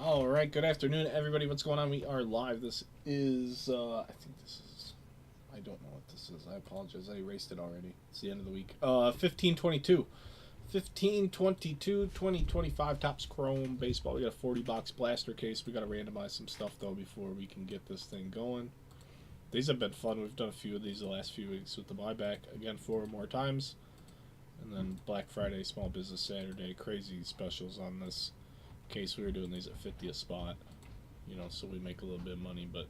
All right, good afternoon, everybody. What's going on? We are live. This is, I think this is, I don't know what this is. I apologize. I erased it already. It's the end of the week. 1522. 1522, 2025 Topps Chrome Baseball. We got a 40 box blaster case. We got to randomize some stuff, though, before we can get this thing going. These have been fun. We've done a few of these the last few weeks with the buyback. Again, 4 more times. And then Black Friday, Small Business Saturday. Crazy specials on this case. We were doing these at 50 a spot, you know, so we make a little bit of money, but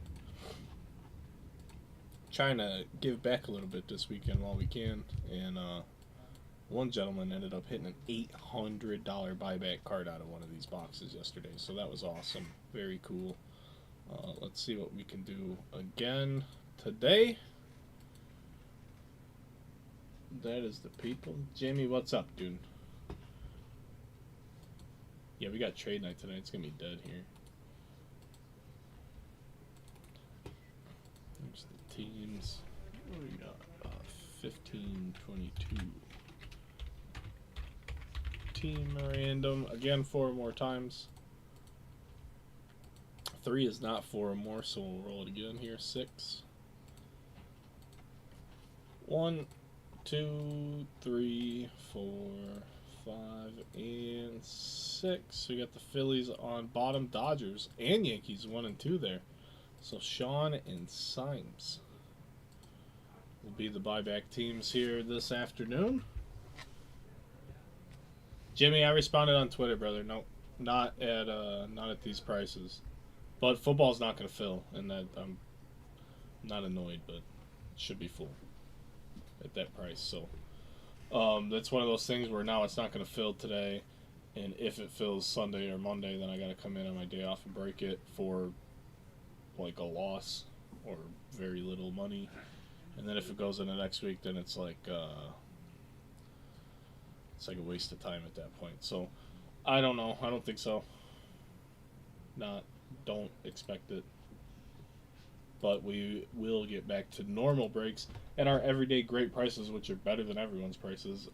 trying to give back a little bit this weekend while we can. And one gentleman ended up hitting an $800 buyback card out of one of these boxes yesterday, so that was awesome. Very cool. Let's see what we can do again today. That is the people. Jamie, what's up, dude? Yeah, we got trade night tonight. It's gonna be dead here. There's the teams. What do we got? 1522. Team random. Again, 4 more times. 3 is not 4 or more, so we'll roll it again here. 6. 1, 2, 3, 4, 5, and 6. We got the Phillies on bottom, Dodgers and Yankees 1 and 2 there. So Sean and Symes will be the buyback teams here this afternoon. Jimmy, I responded on Twitter, brother. No, not at these prices. But football's not going to fill, and that I'm not annoyed, but it should be full at that price. So that's one of those things where now it's not going to fill today, and if it fills Sunday or Monday, then I got to come in on my day off and break it for like a loss or very little money. And then if it goes into next week, then it's like a waste of time at that point. So I don't know. I don't think so. Don't expect it. But we will get back to normal breaks and our everyday great prices, which are better than everyone's prices,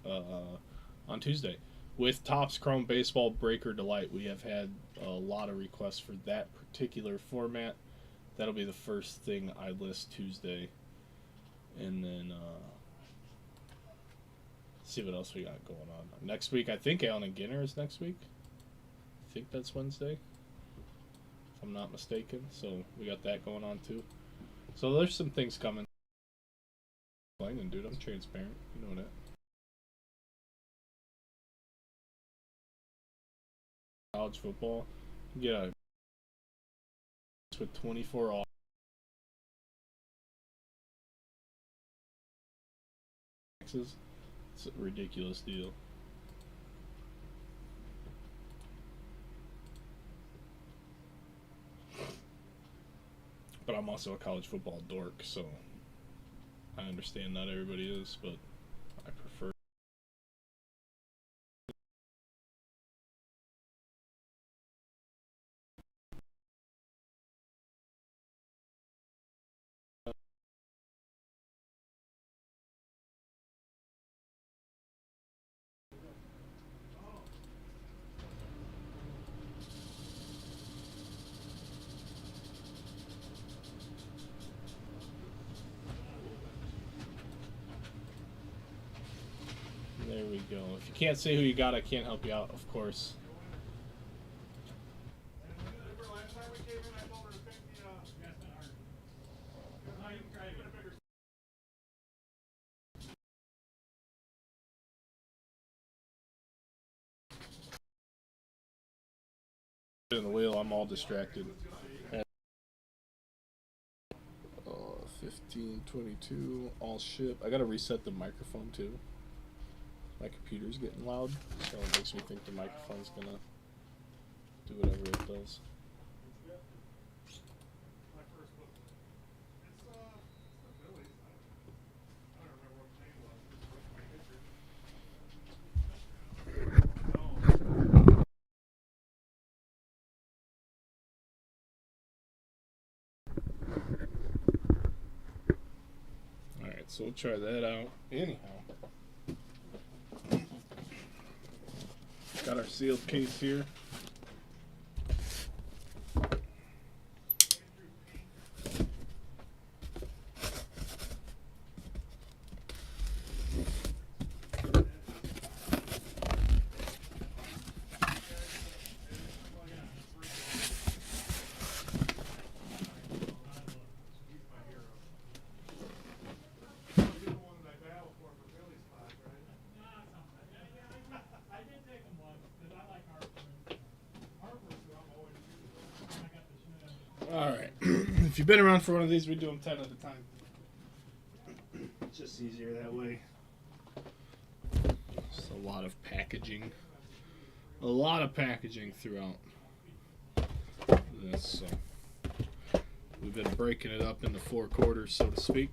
on Tuesday. With Topps Chrome Baseball Breaker Delight, we have had a lot of requests for that particular format. That'll be the first thing I list Tuesday. And then see what else we got going on. Next week, I think Allen and Ginner is next week. I think that's Wednesday, if I'm not mistaken. So we got that going on too. So there's some things coming. Dude, I'm transparent. You know that. College football. You get a with 24 off. It's a ridiculous deal. But I'm also a college football dork, so I understand not everybody is, but I prefer. There we go. If you can't say who you got, I can't help you out, of course. In the wheel, I'm all distracted. 1522, all ship. I gotta reset the microphone too. My computer's getting loud, so it makes me think the microphone's gonna do whatever it does. Alright, so we'll try that out. Anyhow. Got our sealed case here. been around for one of these, we do them 10 at a time. It's just easier that way. Just a lot of packaging. A lot of packaging throughout this. So we've been breaking it up into 4 quarters, so to speak.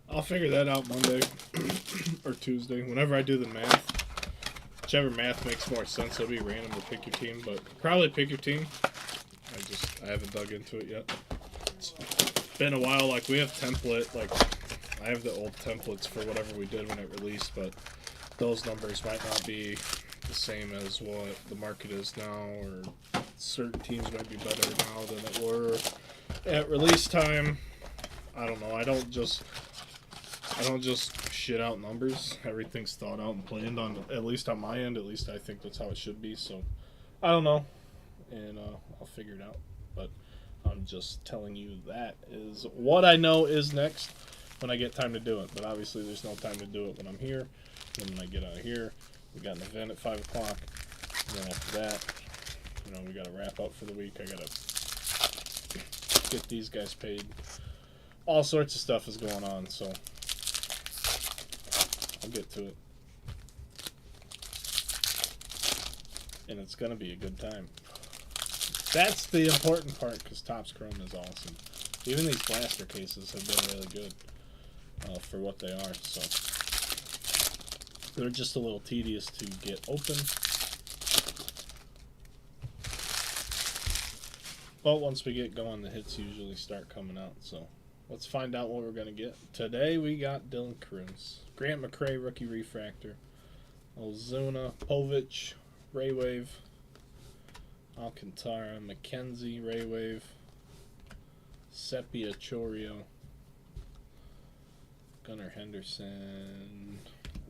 I'll figure that out Monday or Tuesday. Whenever I do the math, whichever math makes more sense, it'll be random to pick your team, but probably pick your team. I haven't dug into it yet. It's been a while. Like, we have template, like, I have the old templates for whatever we did when it released, but those numbers might not be the same as what the market is now, or certain teams might be better now than it were at release time. I don't know. I don't just shit out numbers. Everything's thought out and planned on, at least on my end. At least I think that's how it should be. So, I don't know, and I'll figure it out. But I'm just telling you that is what I know is next when I get time to do it. But obviously, there's no time to do it when I'm here. And when I get out of here, we got an event at 5 o'clock. And then after that, we got to wrap up for the week. I got to get these guys paid. All sorts of stuff is going on, so I'll get to it. And it's going to be a good time. That's the important part, because Topps Chrome is awesome. Even these blaster cases have been really good for what they are. So they're just a little tedious to get open. But once we get going, the hits usually start coming out. So let's find out what we're going to get. Today we got Dylan Crews, Grant McCray, rookie refractor, Ozuna, Povich, Ray Wave, Alcantara, McKenzie, Ray Wave, Sepia Chorio, Gunnar Henderson,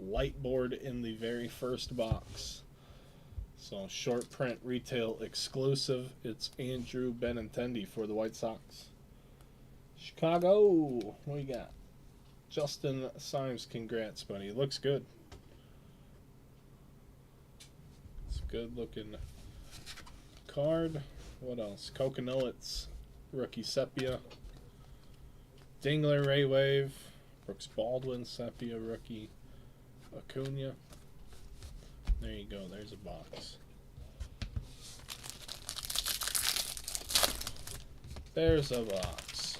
Lightboard in the very first box. So short print retail exclusive. It's Andrew Benintendi for the White Sox. Chicago, what you got? Justin Symes, congrats, buddy. It looks good. It's a good looking card. What else? Coconuts, rookie Sepia. Dingler, Ray Wave. Brooks Baldwin, Sepia, rookie Acuna. There you go. There's a box. There's a box.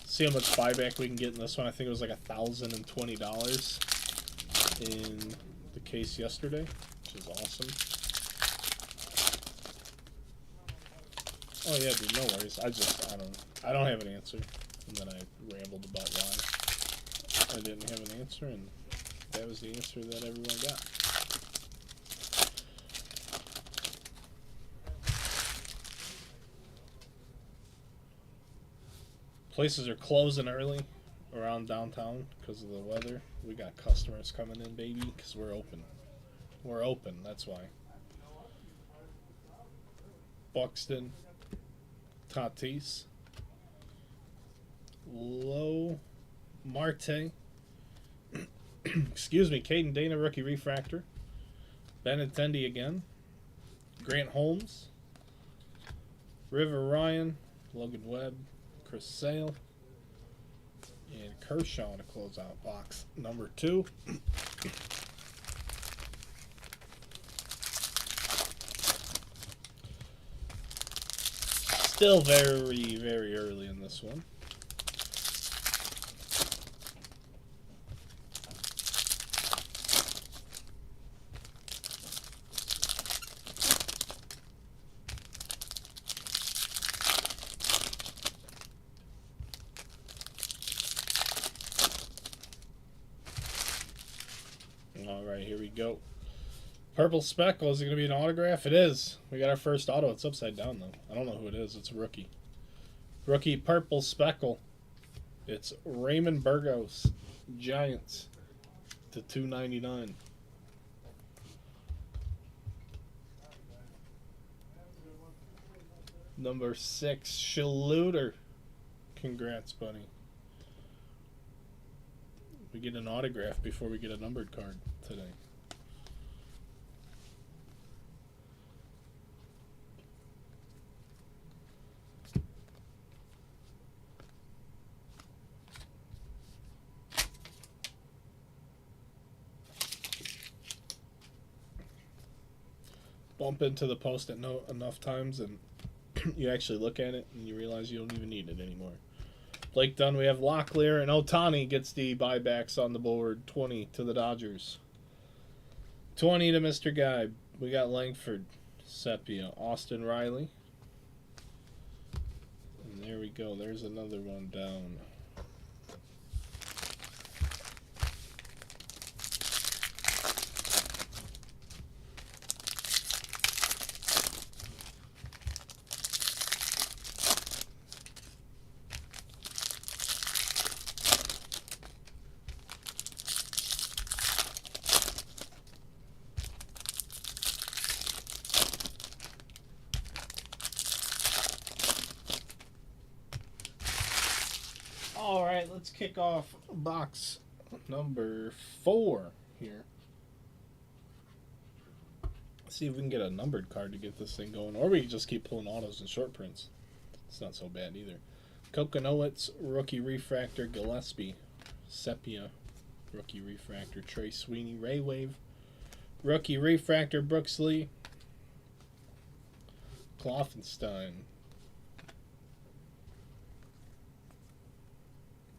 See how much buyback we can get in this one. I think it was like $1,020 in the case yesterday, which is awesome. Oh yeah, dude, no worries. I don't have an answer. And then I rambled about why I didn't have an answer, and that was the answer that everyone got. Places are closing early around downtown because of the weather. We got customers coming in, baby, because we're open. We're open, that's why. Buxton, Tatis, Low, Marte, excuse me, Caden Dana rookie refractor, Benintendi again, Grant Holmes, River Ryan, Logan Webb, Chris Sale, and Kershaw to close out box number 2. Still very, very early in this one. Alright, here we go. Purple Speckle, is it going to be an autograph? It is. We got our first auto. It's upside down, though. I don't know who it is. It's a rookie. Rookie Purple Speckle. It's Raymond Burgos, Giants, to 299. Number 6, Schluter. Congrats, buddy. We get an autograph before we get a numbered card today. Bump into the post at enough times and you actually look at it and you realize you don't even need it anymore. Blake Dunn, we have Locklear, and Ohtani gets the buybacks on the board. 20 to the Dodgers. 20 to Mr. Guy. We got Langford, Sepia, Austin Riley. And there we go. There's another one down. Alright, let's kick off box number 4 here. See if we can get a numbered card to get this thing going. Or we can just keep pulling autos and short prints. It's not so bad either. Coconowitz, rookie refractor, Gillespie. Sepia, rookie refractor, Trey Sweeney. Ray Wave, rookie refractor, Brooks Lee. Kloffenstein.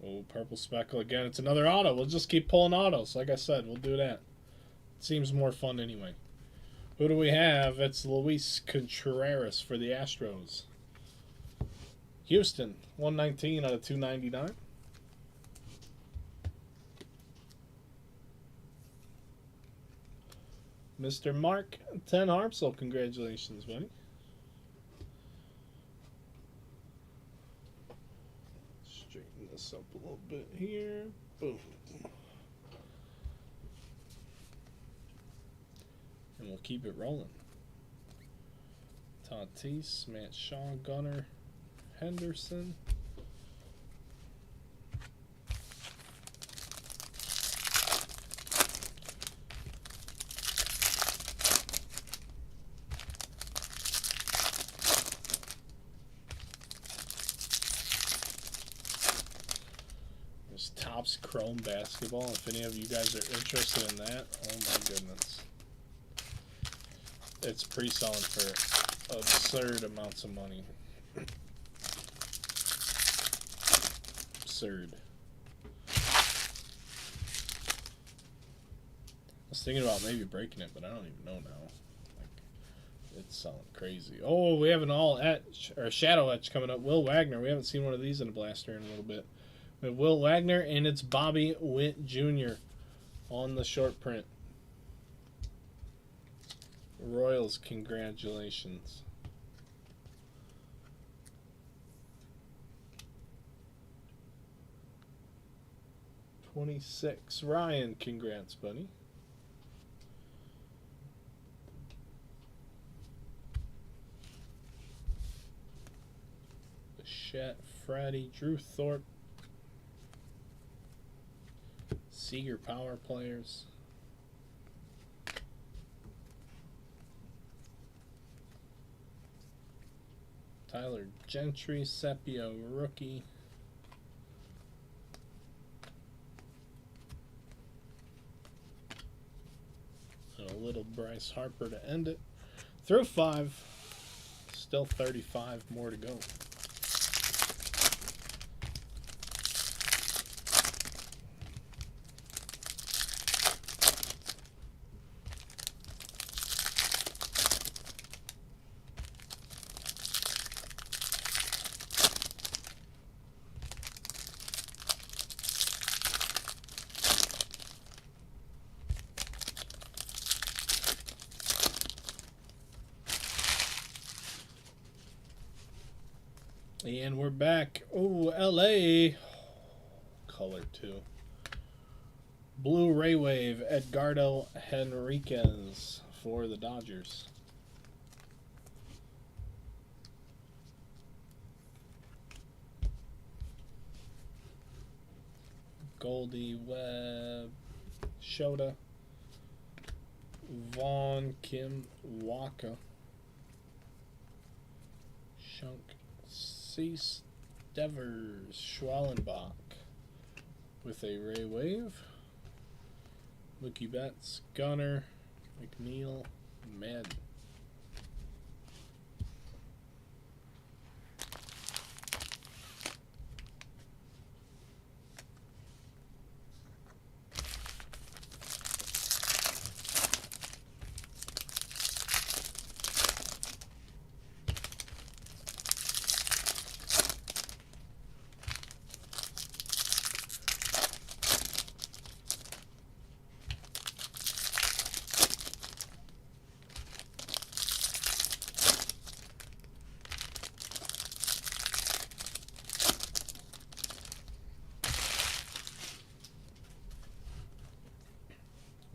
Oh, Purple Speckle again. It's another auto. We'll just keep pulling autos. Like I said, we'll do that. Seems more fun anyway. Who do we have? It's Luis Contreras for the Astros. Houston, 119 out of 299. Mr. Mark Ten Harpsel, congratulations, buddy. Straighten this up a little bit here. Boom. And we'll keep it rolling. Tatis, Matt Shaw, Gunnar, Henderson. There's Topps Chrome Basketball. If any of you guys are interested in that, oh my goodness. It's pre-selling for absurd amounts of money. Absurd. I was thinking about maybe breaking it, but I don't even know now. Like, it's selling crazy. Oh, we have an all etch or shadow etch coming up. Will Wagner. We haven't seen one of these in a blaster in a little bit. We have Will Wagner, and it's Bobby Witt Jr. on the short print. Royals, congratulations. '26, Ryan, congrats, buddy. Bichette, Freddie, Drew Thorpe, Seager power players. Tyler Gentry, Sepia rookie. And a little Bryce Harper to end it. Through 5. Still 35 more to go. And we're back. Oh, LA. Color 2. Blue Ray Wave, Edgardo Henriquez for the Dodgers. Goldie Webb, Shota, Vaughn Kim Waka, Shunk Cease, Devers, Schwallenbach with a Ray Wave, Mookie Betts, Gunner, McNeil, Madden.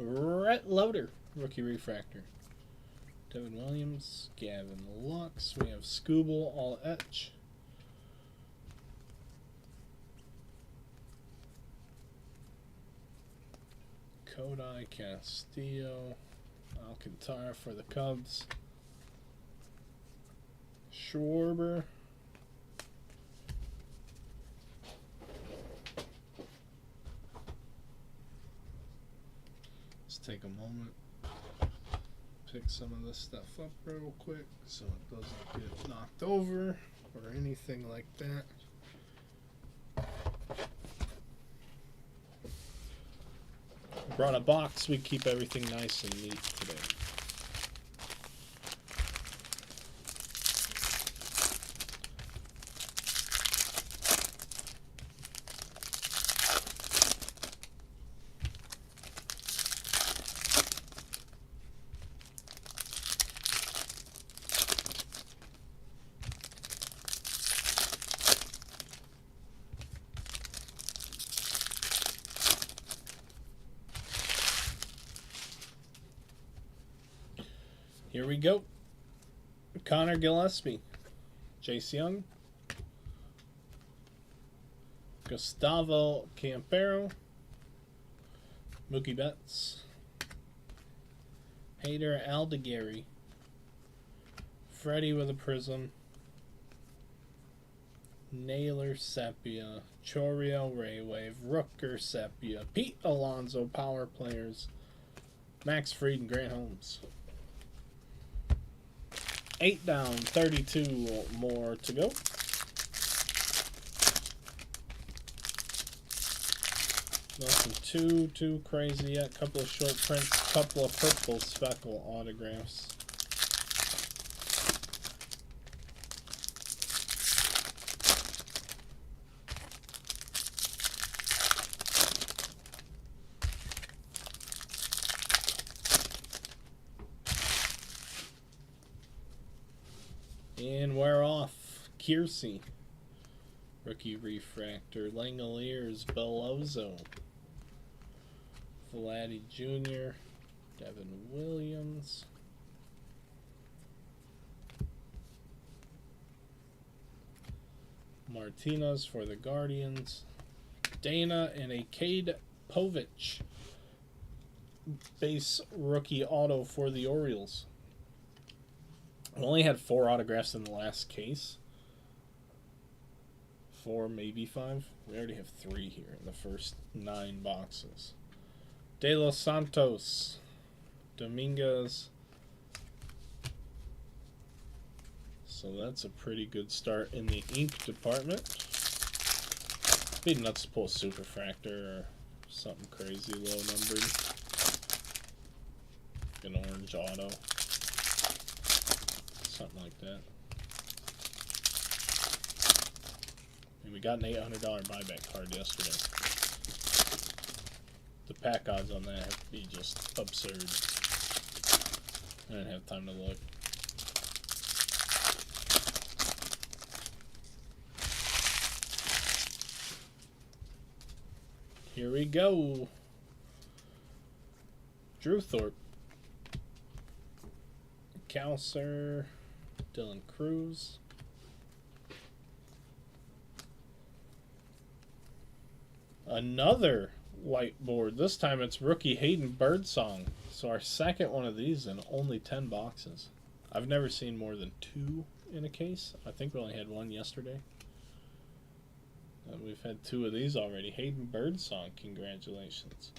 Rhett Loader, rookie refractor. Devin Williams, Gavin Lux. We have Scooble, all etch. Kodai, Castillo, Alcantara for the Cubs. Schwarber. Take a moment, pick some of this stuff up real quick so it doesn't get knocked over or anything like that. Brought a box, we keep everything nice and neat today. Here we go. Connor Gillespie, Jace Young, Gustavo Campero, Mookie Betts, Hader Aldegary, Freddie with a prism, Naylor Sepia, Choriel Ray Wave, Rooker Sepia, Pete Alonso power players, Max Fried and Grant Holmes. 8 down, 32 more to go. Nothing too crazy yet. Couple of short prints, couple of purple speckle autographs. And we're off. Kiersey, rookie refractor. Langoliers, Belozo, Vladdy Jr., Devin Williams, Martinez for the Guardians. Dana and a Cade Povich. Base rookie auto for the Orioles. I only had 4 autographs in the last case. 4, maybe 5. We already have 3 here in the first 9 boxes. De Los Santos. Dominguez. So that's a pretty good start in the ink department. Be nuts to pull a Superfractor or something crazy low numbered. An orange auto. Something like that. And we got an $800 buyback card yesterday. The pack odds on that have to be just absurd. I didn't have time to look. Here we go. Drew Thorpe. Kowser. Dylan Cruz. Another whiteboard. This time it's rookie Hayden Birdsong. So our second one of these in only 10 boxes. I've never seen more than 2 in a case. I think we only had 1 yesterday. And we've had 2 of these already. Hayden Birdsong, congratulations.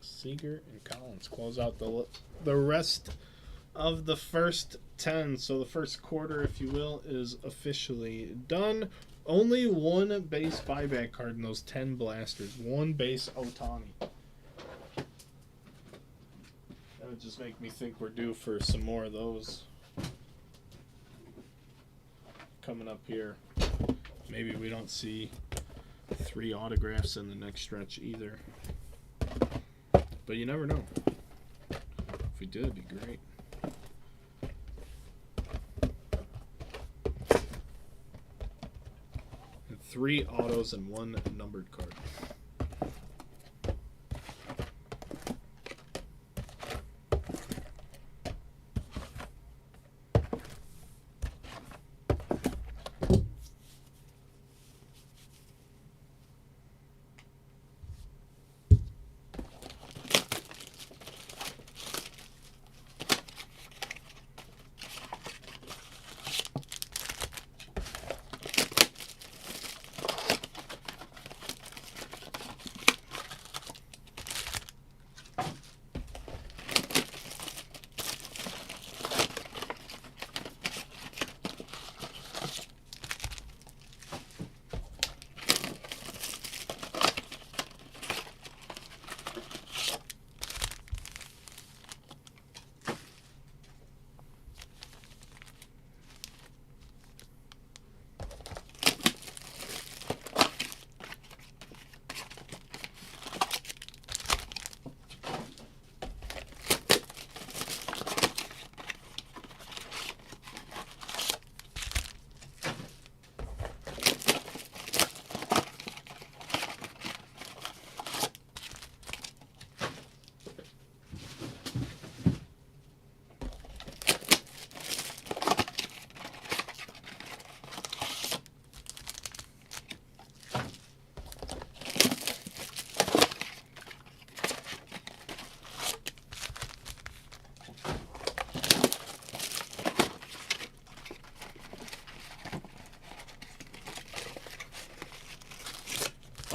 Seager and Collins close out the rest of the first 10. So the first quarter, if you will, is officially done. Only 1 base buyback card in those 10 blasters. 1 base Ohtani. That would just make me think we're due for some more of those coming up here. Maybe we don't see 3 autographs in the next stretch either. But you never know. If we did, it'd be great. And 3 autos and 1 numbered card.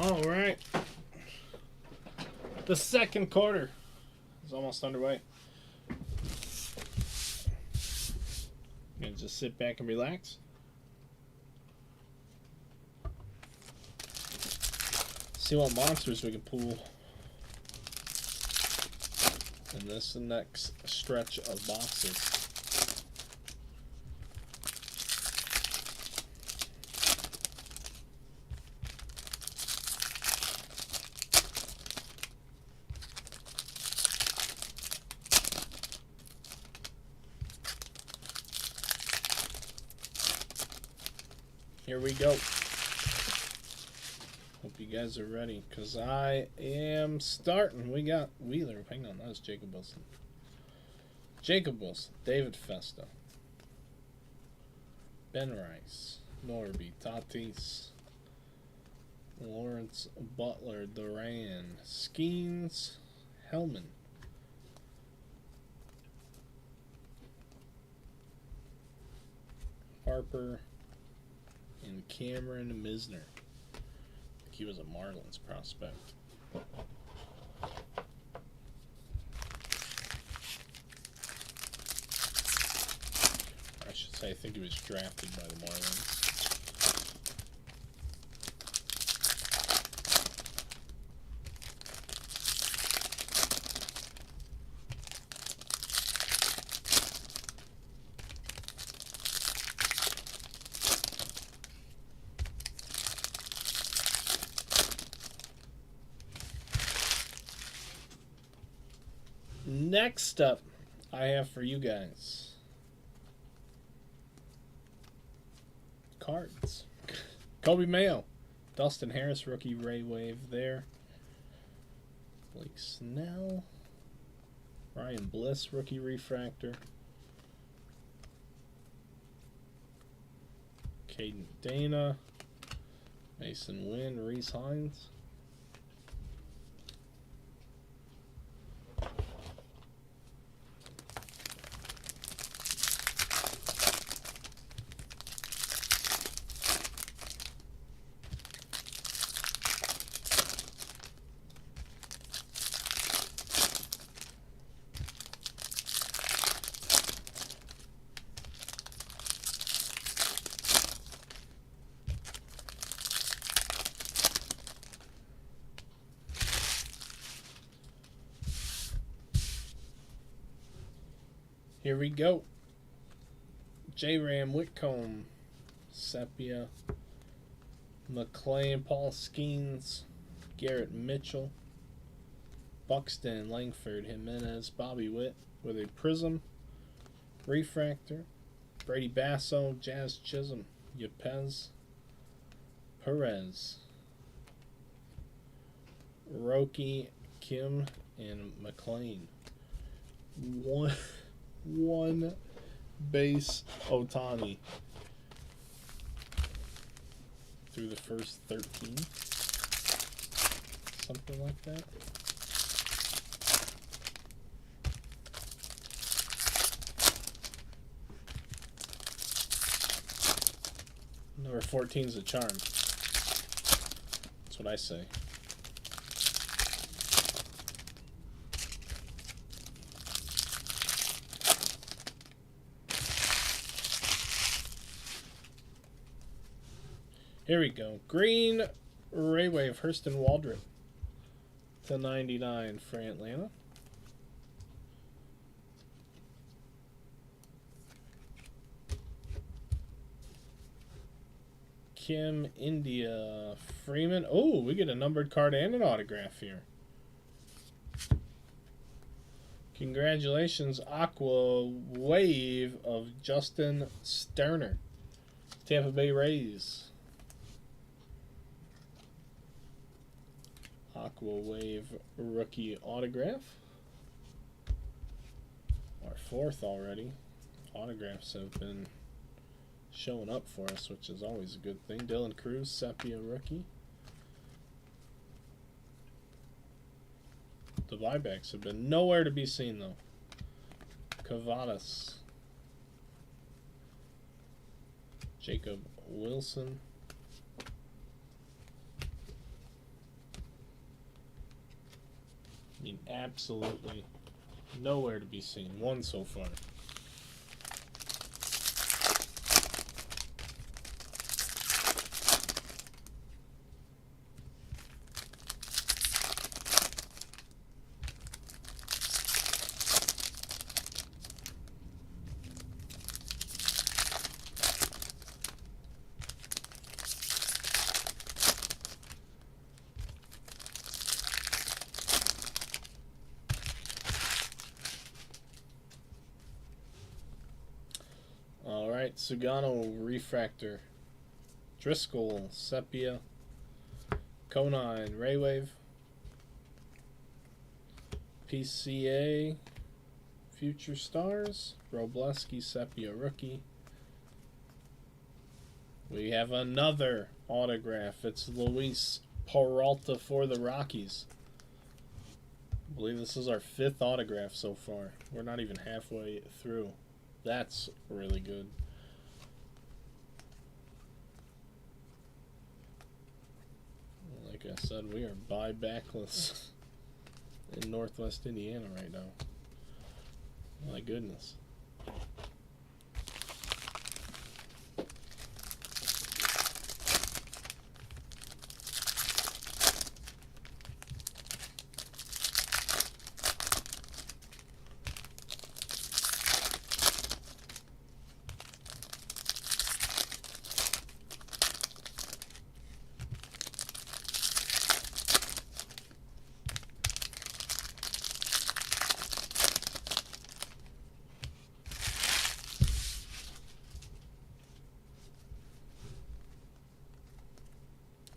All right. The second quarter is almost underway. Gonna just sit back and relax. See what monsters we can pull in this next stretch of boxes. Here we go. Hope you guys are ready, because I am starting. We got Wheeler. Hang on, that was Jacob Wilson. Jacob Wilson, David Festa, Ben Rice, Norby, Tatis, Lawrence Butler, Duran, Skeens, Hellman, Harper, and Cameron Misner. I think he was a Marlins prospect. I should say, I think he was drafted by the Marlins. Next up, I have for you guys cards. Kobe Mayo, Dustin Harris, rookie Ray Wave there. Blake Snell, Ryan Bliss, rookie refractor. Caden Dana, Mason Wynn, Reese Hines. Here we go. J-Ram, Whitcomb, Sepia, McLean, Paul Skeens, Garrett Mitchell, Buxton, Langford, Jimenez, Bobby Witt with a Prism, Refractor, Brady Basso, Jazz Chisholm, Yepez, Perez, Roki, Kim, and McLean. One base Ohtani through the first 13, something like that. Number 14 is a charm. That's what I say. Here we go. Green Ray Wave, Hurston Waldrop to 99 for Atlanta. Kim, India, Freeman. Oh, we get a numbered card and an autograph here. Congratulations, Aqua Wave of Justin Sterner, Tampa Bay Rays. Aqua Wave rookie autograph. Our fourth already. Autographs have been showing up for us, which is always a good thing. Dylan Cruz, Sepia rookie. The buybacks have been nowhere to be seen, though. Cavadas. Jacob Wilson. I mean, absolutely nowhere to be seen. One so far. Alright, Sugano Refractor, Driscoll, Sepia, Conine, Raywave, PCA, Future Stars, Robleski, Sepia rookie. We have another autograph. It's Luis Peralta for the Rockies. I believe this is our 5th autograph so far. We're not even halfway through. That's really good. Like I said, we are buybackless in Northwest Indiana right now. My goodness.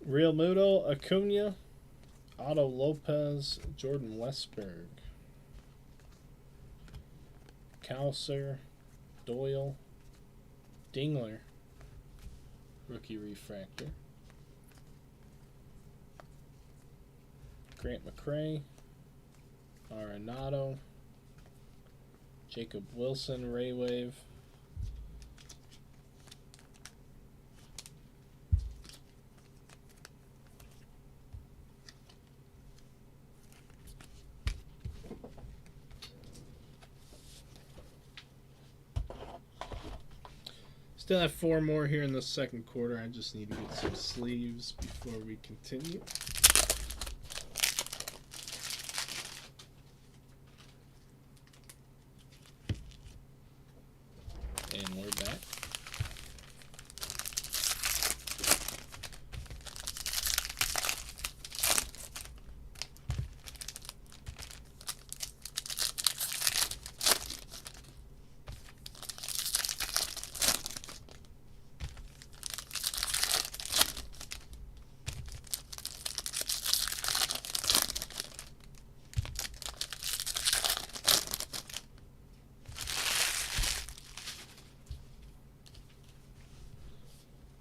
Real Muto, Acuna, Otto Lopez, Jordan Westberg, Cowser, Doyle, Dingler, rookie refractor, Grant McCray, Arenado, Jacob Wilson, Ray Wave, still have 4 more here in the second quarter. I just need to get some sleeves before we continue. And we're back.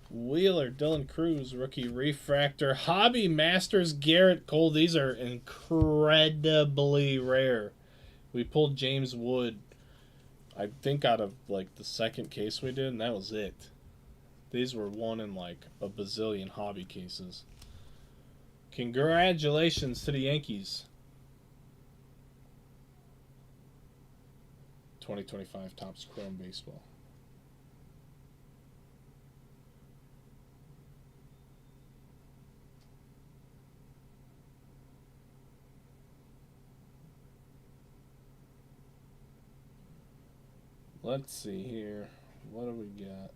Wheeler, Dylan Cruz, rookie refractor, Hobby Masters, Garrett Cole. These are incredibly rare. We pulled James Wood, I think, out of like the second case we did, and that was it. These were one in like a bazillion hobby cases. Congratulations to the Yankees. 2025 Topps Chrome Baseball. Let's see here. What do we got?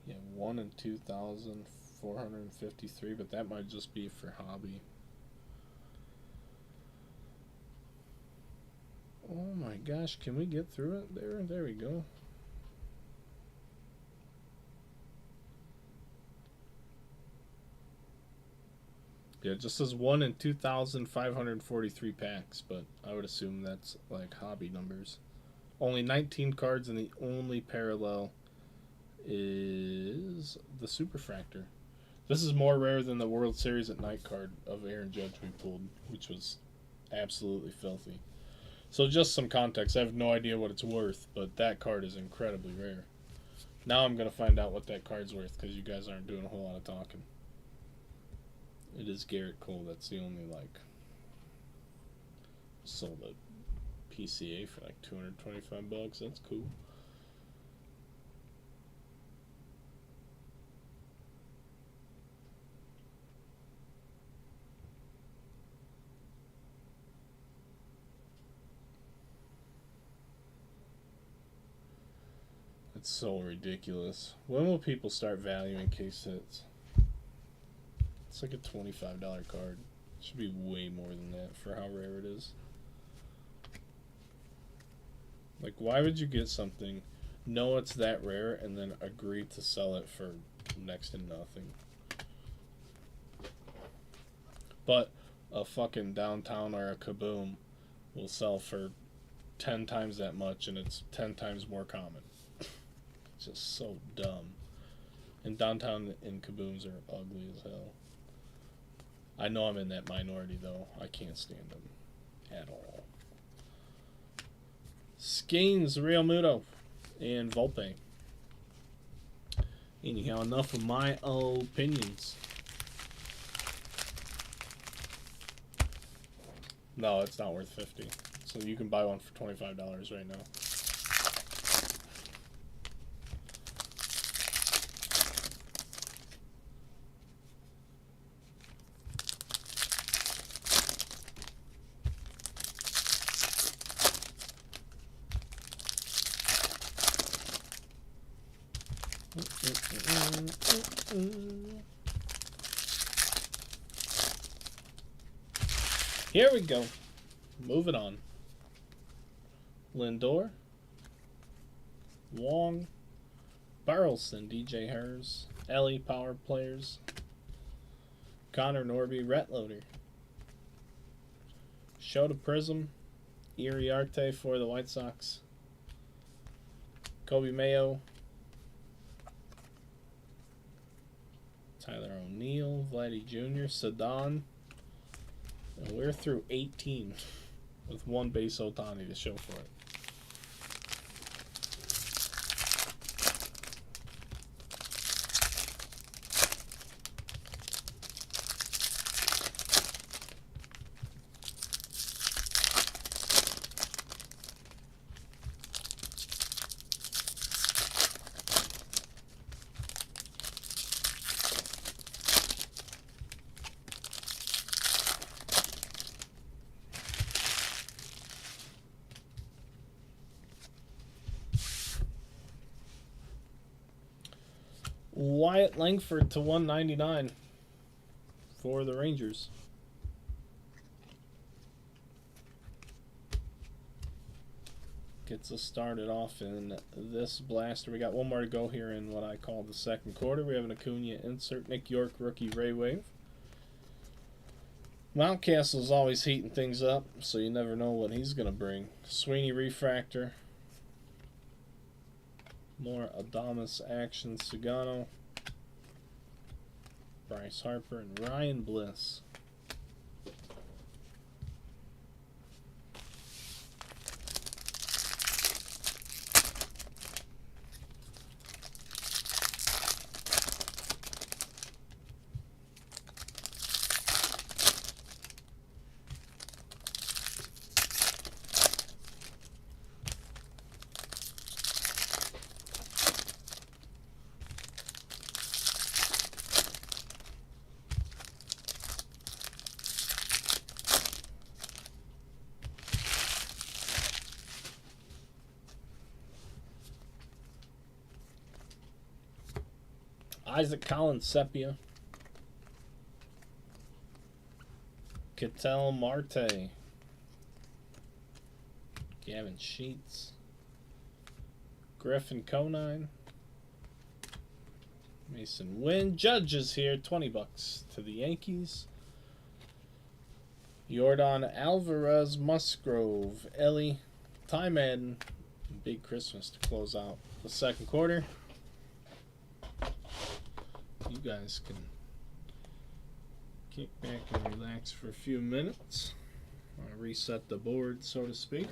Yeah, 1 in 2,453, but that might just be for hobby. Oh my gosh, can we get through it? There we go. Yeah, it just says 1 in 2,543 packs, but I would assume that's like hobby numbers. Only 19 cards, and the only parallel is the Superfractor. This is more rare than the World Series at Night card of Aaron Judge we pulled, which was absolutely filthy. So just some context. I have no idea what it's worth, but that card is incredibly rare. Now I'm going to find out what that card's worth because you guys aren't doing a whole lot of talking. It is Garrett Cole. That's the only, like, sold at PCA for like $225. That's cool. It's so ridiculous. When will people start valuing case hits? It's like a $25 card. It should be way more than that for how rare it is. Like, why would you get something, know it's that rare, and then agree to sell it for next to nothing? But a fucking Downtown or a Kaboom will sell for 10 times that much, and it's 10 times more common. It's just so dumb. And downtown and kabooms are ugly as hell. I know I'm in that minority, though. I can't stand them at all. Skeens, Real Muto, and Volpe. Anyhow, enough of my opinions. No, it's not worth $50. So you can buy one for $25 right now. Here we go. Moving on. Lindor, Wong, Burleson, DJ Hers, Ellie, Power Players, Connor Norby, Rhett Loader, Shota Prism, Iriarte for the White Sox, Kobe Mayo, Tyler O'Neill, Vladdy Jr., Sadan, and we're through 18 with one base Otani to show for it. Wyatt Langford to 199 for the Rangers. Gets us started off in this blaster. We got one more to go here in what I call the second quarter. We have an Acuna insert. Nick York, rookie Ray Wave. Mountcastle's always heating things up, so you never know what he's going to bring. Sweeney refractor. More Adamas action. Sugano, Bryce Harper, and Ryan Bliss. Isaac Collins, Sepia. Ketel Marte. Gavin Sheets. Griffin Conine. Mason Wynn. Judges here, $20 to the Yankees. Jordan Alvarez, Musgrove, Ellie, Ty Madden. Big Christmas to close out the second quarter. You guys can kick back and relax for a few minutes. I'll reset the board, so to speak.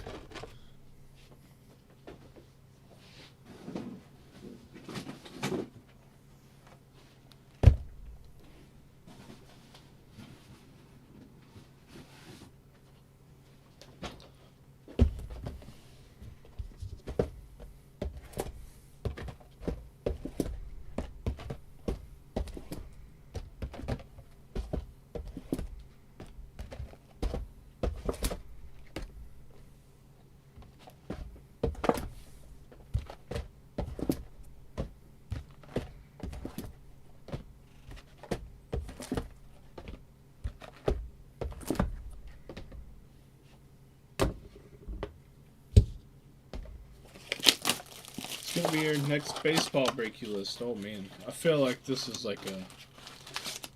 Gonna be your next baseball breaky list. Oh man, I feel like this is like a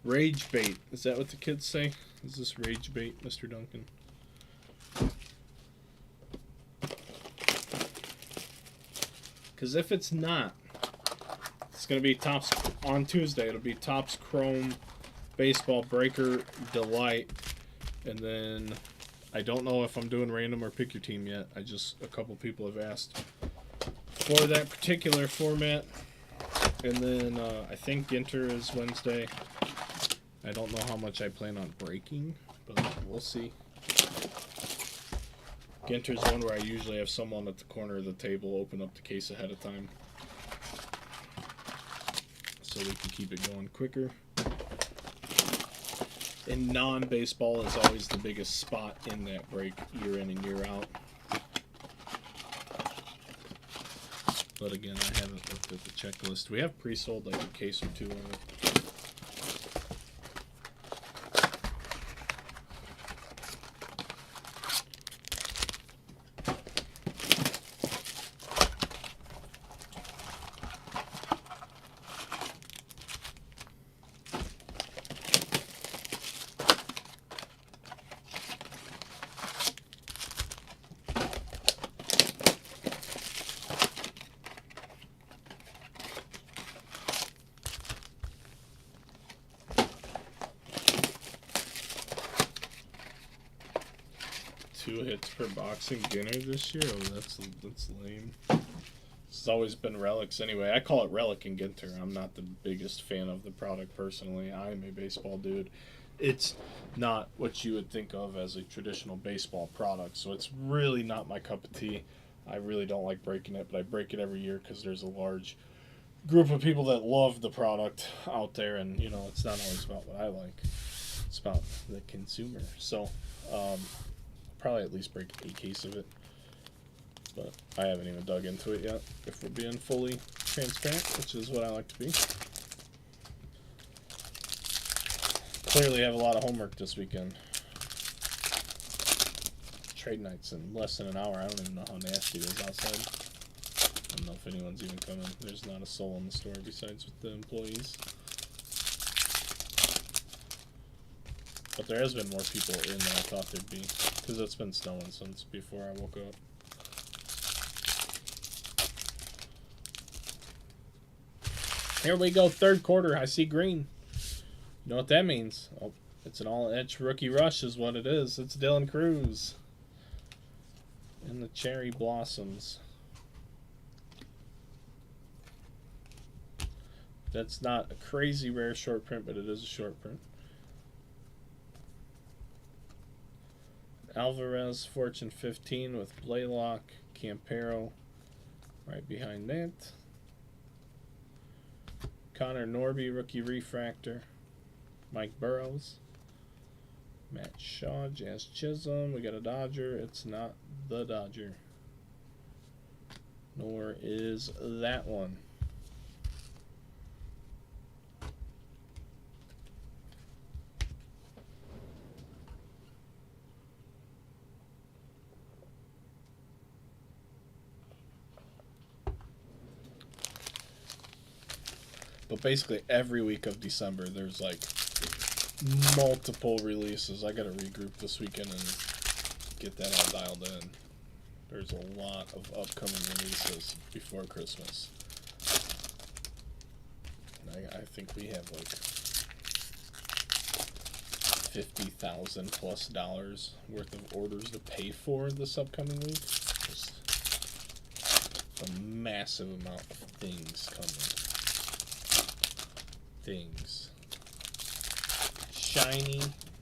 rage bait. Is that what the kids say? Is this rage bait, Mr. Duncan? Because if it's not, it's going to be Topps on Tuesday. It'll be Topps Chrome Baseball Breaker Delight. And then I don't know if I'm doing random or pick your team yet. A couple people have asked for that particular format. And then I think Ginter is Wednesday. I don't know how much I plan on breaking, but we'll see. Ginter's one where I usually have someone at the corner of the table open up the case ahead of time, so we can keep it going quicker. And non-baseball is always the biggest spot in that break, year in and year out. But again, I haven't looked at the checklist. We have pre-sold like a case or two on it. Two hits per box in Ginter this year? Oh, that's lame. It's always been relics anyway. I call it relic in Ginter. I'm not the biggest fan of the product personally. I'm a baseball dude. It's not what you would think of as a traditional baseball product, so it's really not my cup of tea. I really don't like breaking it, but I break it every year because there's a large group of people that love the product out there, and you know, it's not always about what I like. It's about the consumer. So, probably at least break a case of it, but I haven't even dug into it yet, if we're being fully transparent, which is what I like to be. Clearly have a lot of homework this weekend. Trade night's in less than an hour. I don't even know how nasty it is outside. I don't know if anyone's even coming. There's not a soul in the store besides with the employees. But there has been more people in than I thought there'd be, because it's been snowing since before I woke up. Here we go, third quarter. I see green. You know what that means? Oh, it's an all-edge rookie rush is what it is. It's Dylan Cruz. And the cherry blossoms. That's not a crazy rare short print, but it is a short print. Alvarez, Fortune 15 with Blaylock, Campero right behind that. Connor Norby, rookie refractor. Mike Burrows. Matt Shaw, Jazz Chisholm. We got a Dodger. It's not the Dodger. Nor is that one. But basically every week of December there's like multiple releases. I gotta regroup this weekend and get that all dialed in. There's a lot of upcoming releases before Christmas. I think we have like $50,000+ worth of orders to pay for this upcoming week. Just a massive amount of things coming. Things. Shiny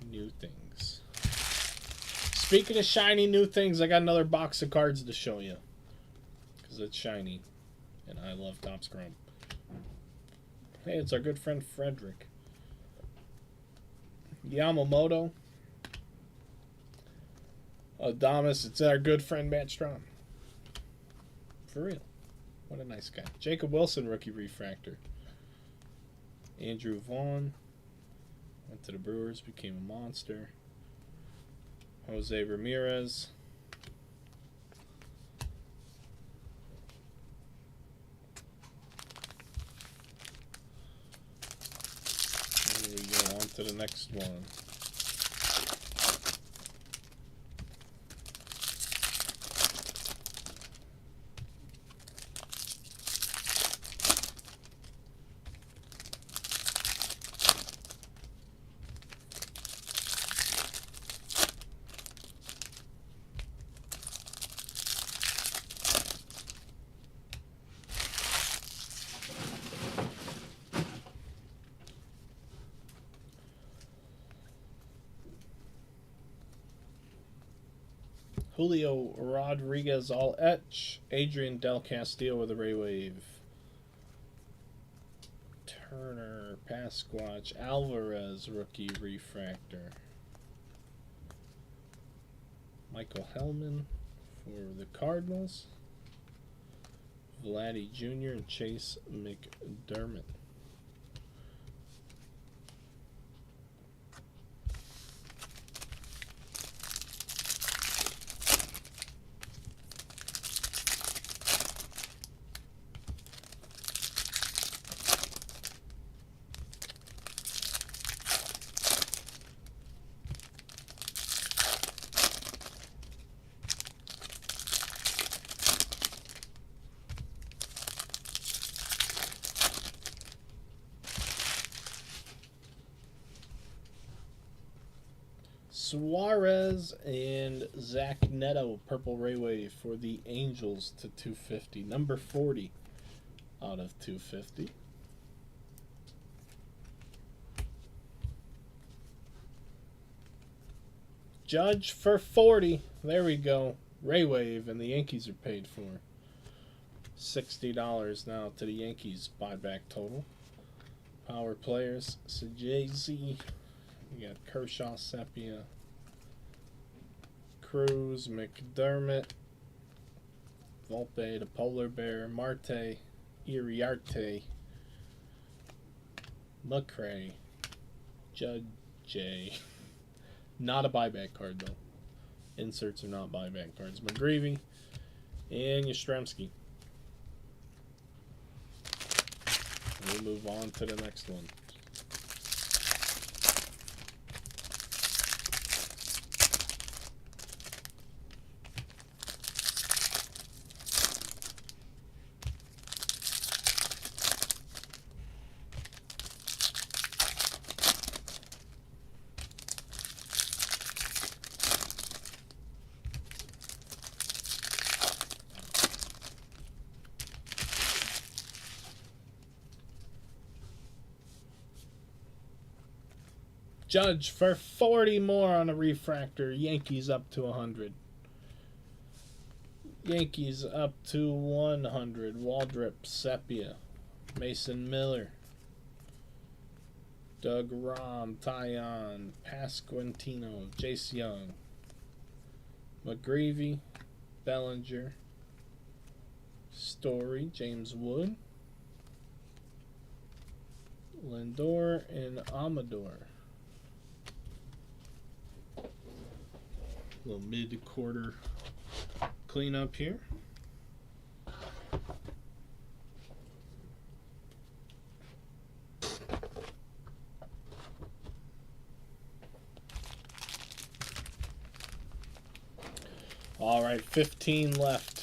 new things. Speaking of shiny new things, I got another box of cards to show you. Because it's shiny. And I love Topps Chrome. Hey, it's our good friend Frederick. Yamamoto. Adames, it's our good friend Matt Strom. For real. What a nice guy. Jacob Wilson, rookie refractor. Andrew Vaughn went to the Brewers, became a monster. Jose Ramirez. Here we go on to the next one. Julio Rodriguez all etch. Adrian Del Castillo with a Ray Wave. Turner, Pasquatch, Alvarez rookie refractor. Michael Hellman for the Cardinals. Vladdy Jr. and Chase McDermott. Suarez and Zach Neto, purple Ray Wave for the Angels to 250. Number 40 out of 250. Judge for 40. There we go. Ray Wave, and the Yankees are paid for. $60 now to the Yankees buyback total. Power players, Sajazi. You got Kershaw, Sepia, Cruz, McDermott, Volpe, the Polar Bear, Marte, Iriarte, McCray, Judge J. Not a buyback card, though. Inserts are not buyback cards. McGreevy and Yastrzemski. We'll move on to the next one. Judge for 40 more on a refractor. Yankees up to 100. Yankees up to 100. Waldrop, Sepia, Mason Miller, Doug Rom, Tyon, Pasquantino, Jace Young, McGreevy, Bellinger, Story, James Wood, Lindor, and Amador. Little mid-quarter cleanup here. All right, 15 left.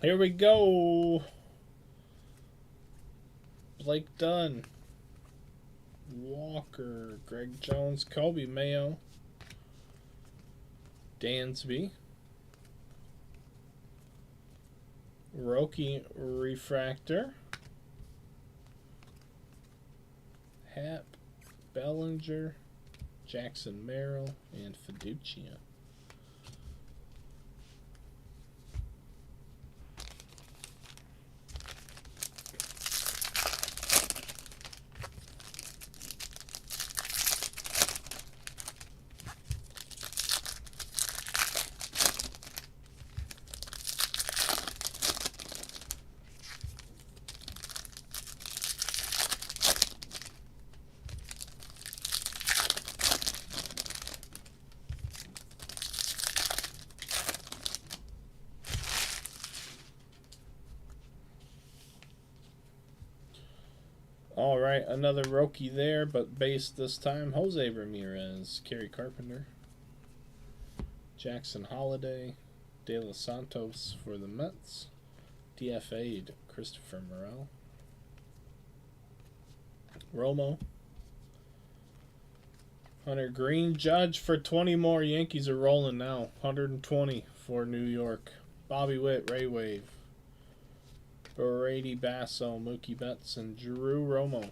Here we go. Blake Dunn, Walker, Greg Jones, Kobe Mayo, Dansby, Roki Refractor, Hap, Bellinger, Jackson Merrill, and Fiducia. All right, another Roki there, but base this time. Jose Ramirez, Kerry Carpenter, Jackson Holiday, De Los Santos for the Mets. DFA'd Christopher Morel. Romo. Hunter Green. Judge for 20 more. Yankees are rolling now. 120 for New York. Bobby Witt, Ray Wave. Brady Basso, Mookie Betts, and Drew Romo.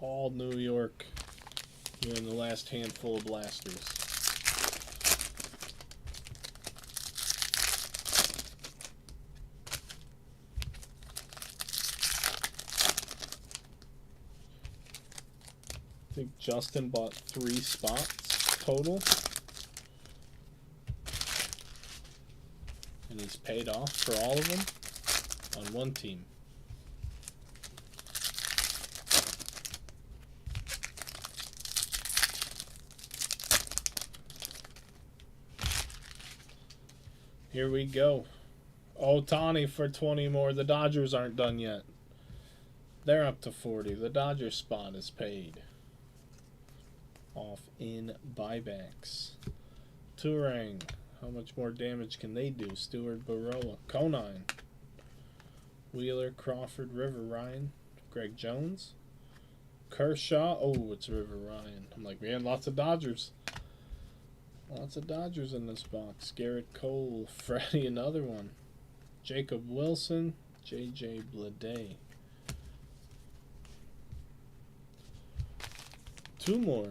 All New York here in the last handful of blasters. I think Justin bought 3 spots total. And he's paid off for all of them on one team. Here we go. Ohtani for 20 more. The Dodgers aren't done yet. They're up to 40. The Dodgers spot is paid off in buybacks. Turang. How much more damage can they do? Stewart, Baroa, Conine, Wheeler, Crawford, River, Ryan, Greg Jones, Kershaw. Oh, it's River Ryan. I'm like, man, lots of Dodgers. Lots of Dodgers in this box. Garrett Cole, Freddie, another one. Jacob Wilson, J.J. Bleday. 2 more.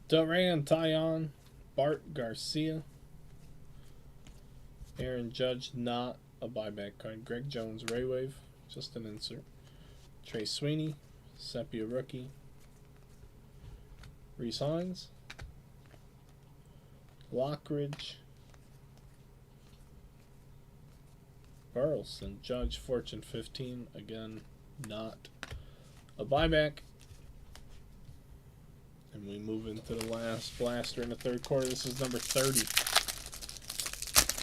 Duran, Tyon, Bart Garcia, Aaron Judge, not a buyback card. Greg Jones, Ray Wave, just an insert. Trey Sweeney, Sepia rookie. Reese Hines, Lockridge, Burleson, Judge, Fortune 15, again, not a buyback. And we move into the last blaster in the third quarter. This is number 30.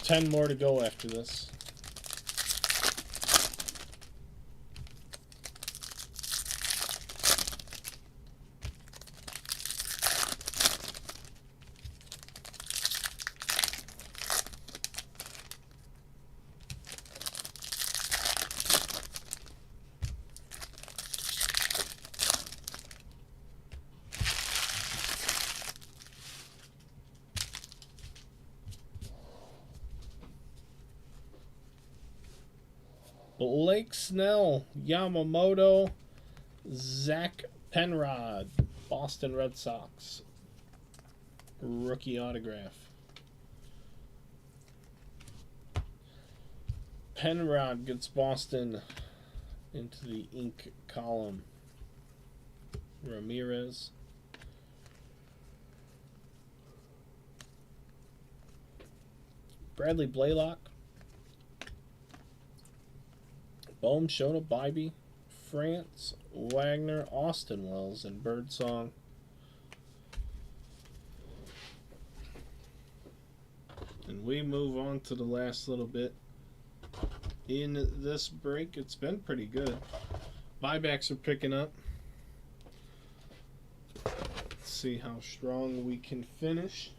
10 more to go after this. Blake Snell, Yamamoto, Zach Penrod, Boston Red Sox, rookie autograph. Penrod gets Boston into the ink column. Ramirez. Bradley Blaylock. Bohm, Shota, Bybee, France, Wagner, Austin Wells, and Birdsong. And we move on to the last little bit in this break. It's been pretty good. Buybacks are picking up. Let's see how strong we can finish.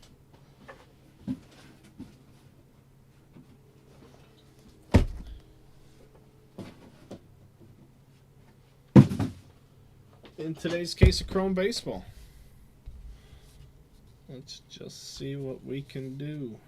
In today's case of Chrome Baseball. Let's just see what we can do.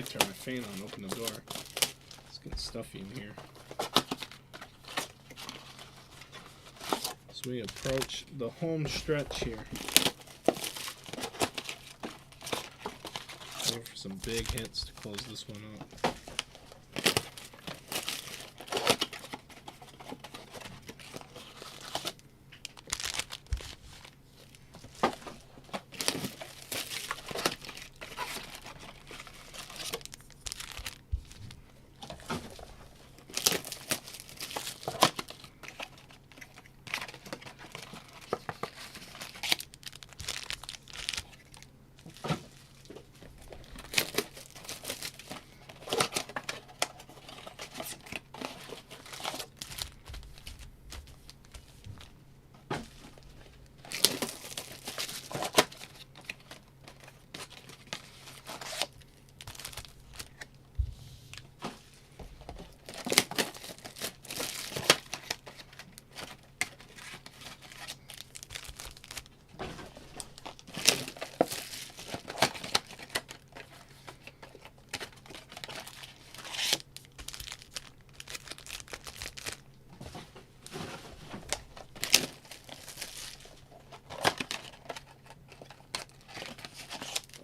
forgot to turn my fan on, open the door. It's getting stuffy in here. So we approach the home stretch here. Go for some big hits to close this one up.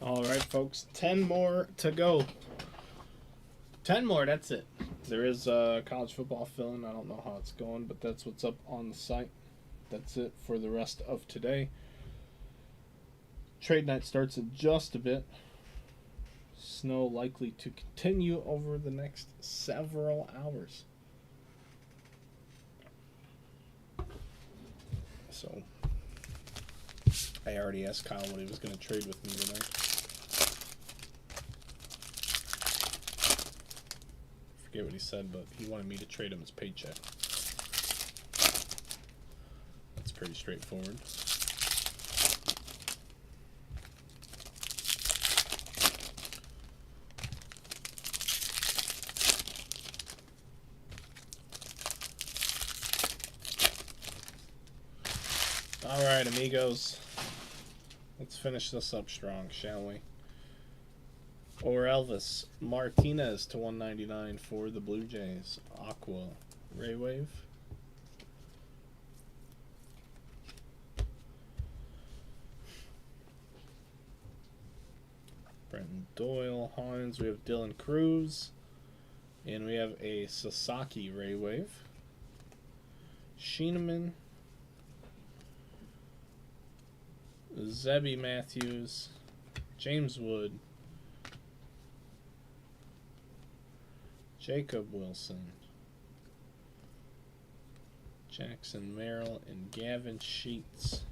Alright, folks, 10 more to go. 10 more, that's it. There is college football fill-in. I don't know how it's going, but that's what's up on the site. That's it for the rest of today. Trade night starts in just a bit. Snow likely to continue over the next several hours. So, I already asked Kyle what he was going to trade with me tonight. I forget what he said, but he wanted me to trade him his paycheck. That's pretty straightforward. Alright, amigos. Let's finish this up strong, shall we? Or Elvis Martinez to 199 for the Blue Jays. Aqua Ray Wave. Brenton Doyle, Hines. We have Dylan Cruz. And we have a Sasaki Ray Wave. Sheeneman. Zebby Matthews. James Wood. Jacob Wilson, Jackson Merrill, and Gavin Sheets.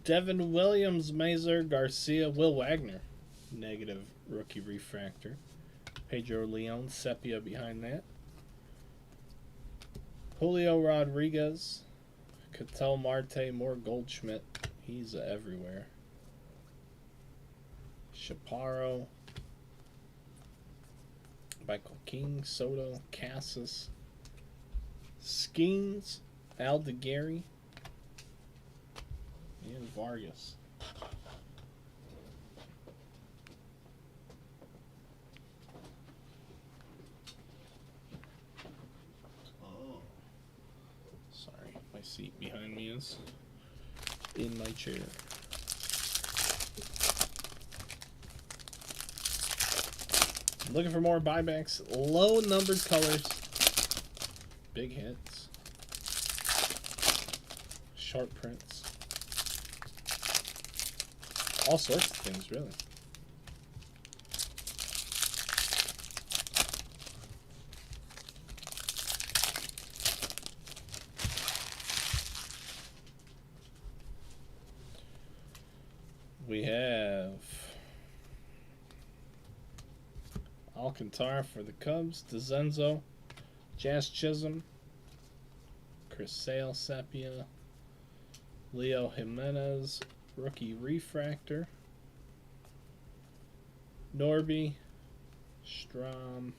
Devin Williams, Mazer, Garcia, Will Wagner. Negative rookie refractor. Pedro Leon, Sepia behind that. Julio Rodriguez. Ketel Marte, more Goldschmidt. He's everywhere. Chaparro. Michael King, Soto, Cassis. Skeens, Aldegari. And Vargas. Oh. Sorry, my seat behind me is in my chair. I'm looking for more buybacks. Low numbered colors. Big hits. Sharp prints. All sorts of things, really. We have Alcantara for the Cubs, DeZenzo, Jazz Chisholm, Chris Sale, Sepia, Leo Jimenez, rookie refractor, Norby, Strom,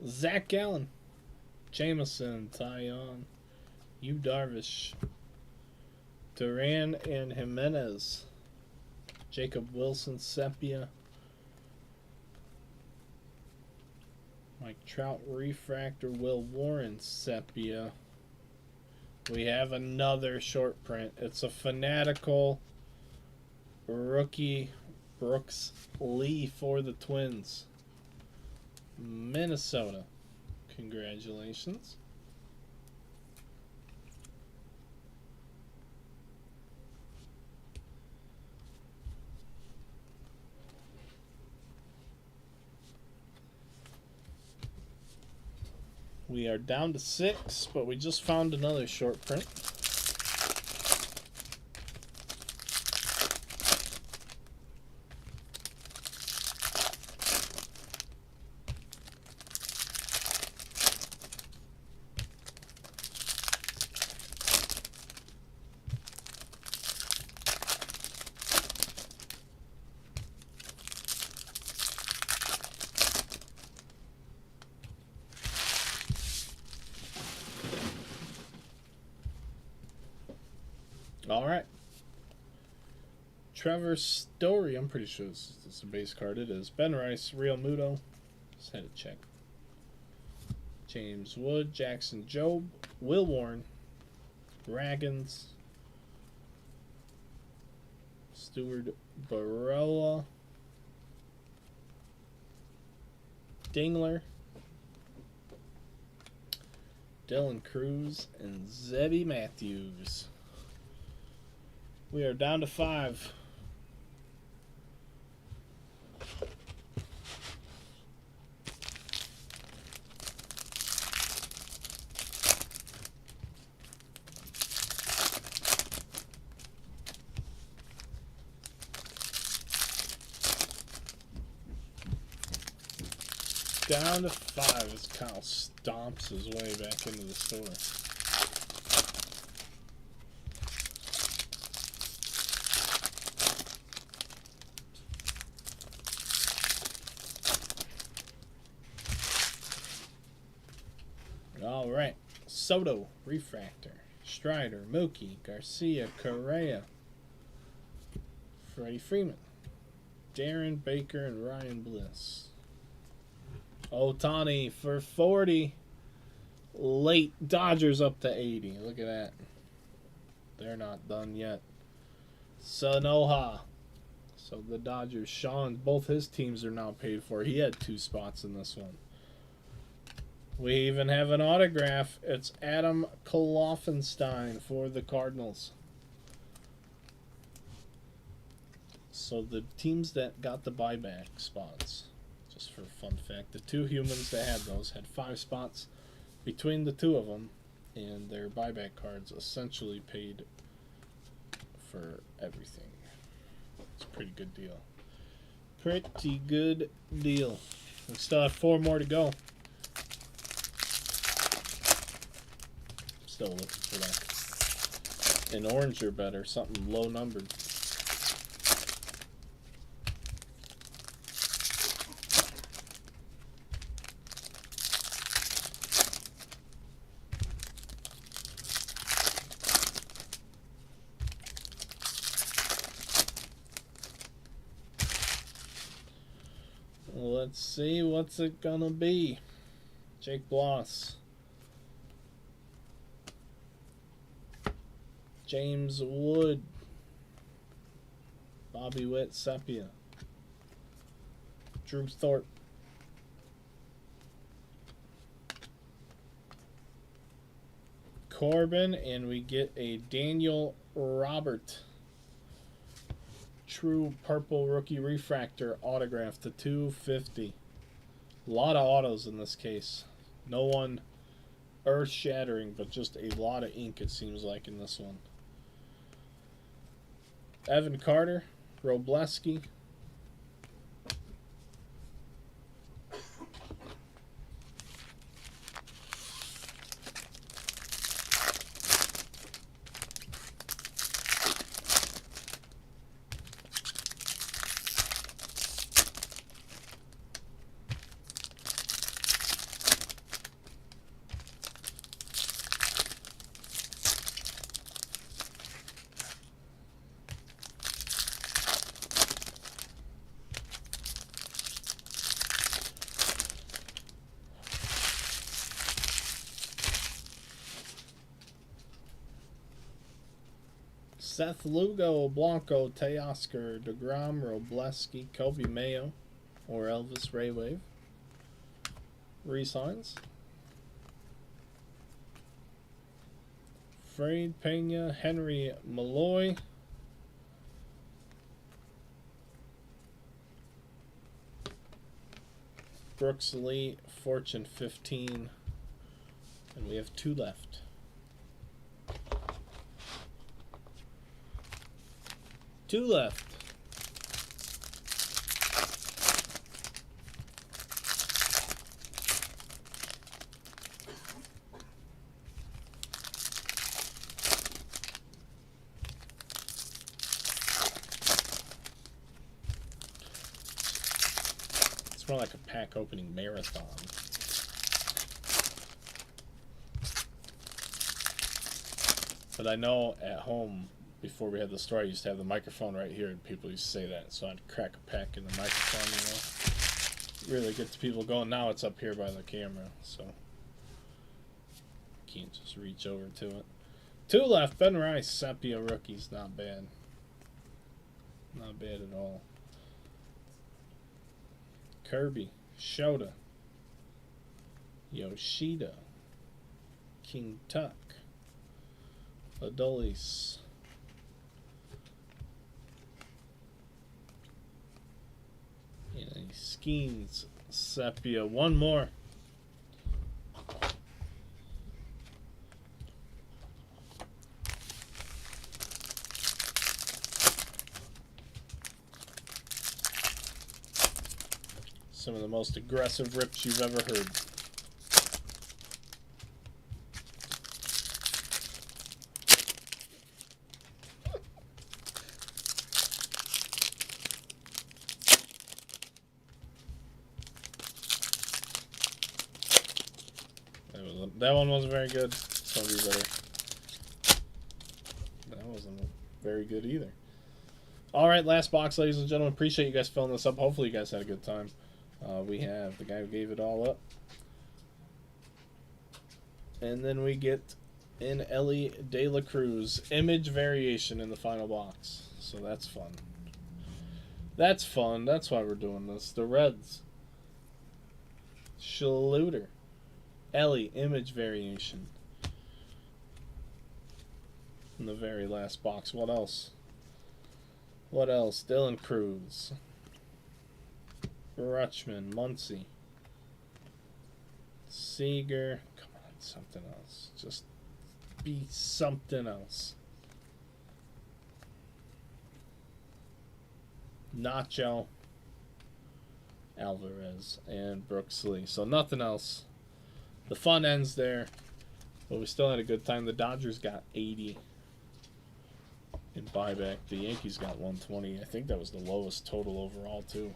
Zach Gallen, Jameson, Tyon, Yu Darvish, Duran and Jimenez, Jacob Wilson, Sepia, Mike Trout, refractor, Will Warren, Sepia. We have another short print. It's a Fanatical rookie, Brooks Lee for the Twins, Minnesota. Congratulations. We are down to 6, but we just found another short print. All right. Trevor Story. I'm pretty sure this is a base card. It is. Ben Rice, Real Muto. Just had to check. James Wood, Jackson Jobe, Will Warren, Dragons, Stuart Baroa, Dingler, Dylan Cruz, and Zebby Matthews. We are down to 5. Down to 5 as Kyle stomps his way back into the store. All right. Soto, refractor. Strider, Mookie, Garcia, Correa, Freddie Freeman, Darren Baker, and Ryan Bliss. Ohtani for 40. Late Dodgers up to 80. Look at that. They're not done yet. Sanoha. So the Dodgers, Sean, both his teams are now paid for. He had 2 spots in this one. We even have an autograph. It's Adam Kloffenstein for the Cardinals. So the teams that got the buyback spots, just for a fun fact, the 2 humans that had those had 5 spots between the 2 of them, and their buyback cards essentially paid for everything. It's a pretty good deal. Pretty good deal. We still have 4 more to go. Still looking for that. An orange or better, something low numbered. see what's it gonna be. Jake Bloss. James Wood. Bobby Witt Sepia. Drew Thorpe. Corbin, and we get a Daniel Robert. True purple rookie refractor autograph to 250. A lot of autos in this case. No one earth shattering, but just a lot of ink, it seems like, in this one. Evan Carter, Robleski. Seth Lugo, Blanco, Teoscar, DeGrom, Robleski, Kobe Mayo, or Elvis Ray Wave. Resigns. Freid Pena, Henry Malloy. Brooks Lee, Fortune 15. And we have 2 left. Two left. It's more like a pack opening marathon. But I know at home, before we had the store, I used to have the microphone right here, and people used to say that. So I'd crack a pack in the microphone, Really get the people going. Now it's up here by the camera, so can't just reach over to it. 2 left. Ben Rice, Sepia rookies. Not bad. Not bad at all. Kirby, Shota, Yoshida, King Tuck, Adolis, Skeens, Sepia. One more. Some of the most aggressive rips you've ever heard. That one wasn't very good. Some be better. That wasn't very good either. Alright, last box, ladies and gentlemen. Appreciate you guys filling this up. Hopefully you guys had a good time. We have the guy who gave it all up. And then we get an Ellie De La Cruz image variation in the final box. So that's fun. That's fun. That's why we're doing this. The Reds. Schluter. Ellie image variation. In the very last box. What else? What else? Dylan Cruz. Rutschman. Muncy. Seager. Come on, something else. Just be something else. Nacho. Alvarez. And Brooks Lee. So nothing else. The fun ends there. But we still had a good time. The Dodgers got 80 in buyback. The Yankees got 120. I think that was the lowest total overall, too.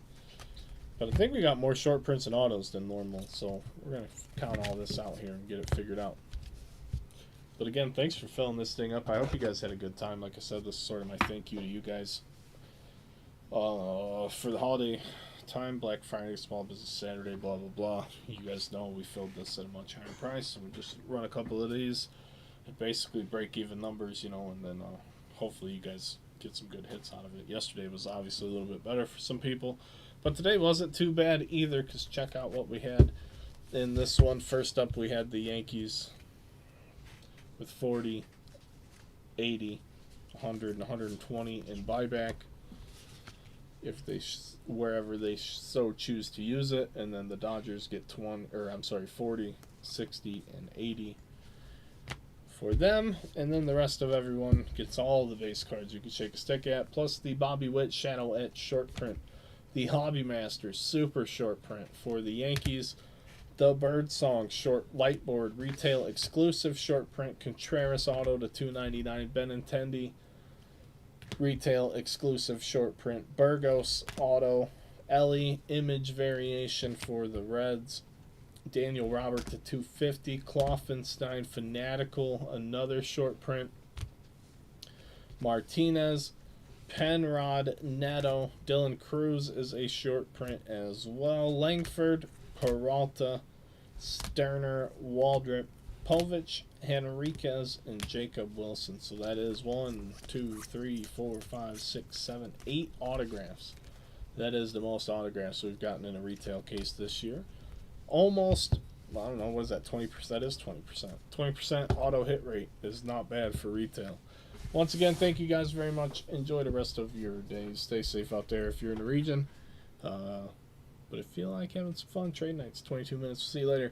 But I think we got more short prints and autos than normal. So we're going to count all this out here and get it figured out. But again, thanks for filling this thing up. I hope you guys had a good time. Like I said, this is sort of my thank you to you guys for the holiday time. Black Friday, Small Business Saturday, blah blah blah. You guys know we filled this at a much higher price, so we just run a couple of these and basically break even numbers, you know, and then hopefully you guys get some good hits out of it. Yesterday was obviously a little bit better for some people, but today wasn't too bad either, because check out what we had in this one. First up, we had the Yankees with 40, 80, 100, and 120 in buyback, if they wherever they so choose to use it, and then the Dodgers get 40, 60, and 80 for them, and then the rest of everyone gets all the base cards you can shake a stick at, plus the Bobby Witt Shadow Etch short print, the Hobby Masters super short print for the Yankees, the Birdsong short lightboard retail exclusive short print Contreras auto to $2.99, Benintendi retail exclusive short print Burgos auto, Ellie image variation for the Reds, Daniel Robert to $2.50, Kloffenstein Fanatical another short print, Martinez, Penrod Neto, Dylan Cruz is a short print as well, Langford, Peralta, Sterner, Waldrop, Povich, Henriquez, and Jacob Wilson. So that is 1, 2, 3, 4, 5, 6, 7, 8 autographs. That is the most autographs we've gotten in a retail case this year. Almost, I don't know, what is that, 20%? That is 20%. 20% auto hit rate is not bad for retail. Once again, thank you guys very much. Enjoy the rest of your days. Stay safe out there if you're in the region. But if you feel like having some fun, trade nights, 22 minutes. See you later.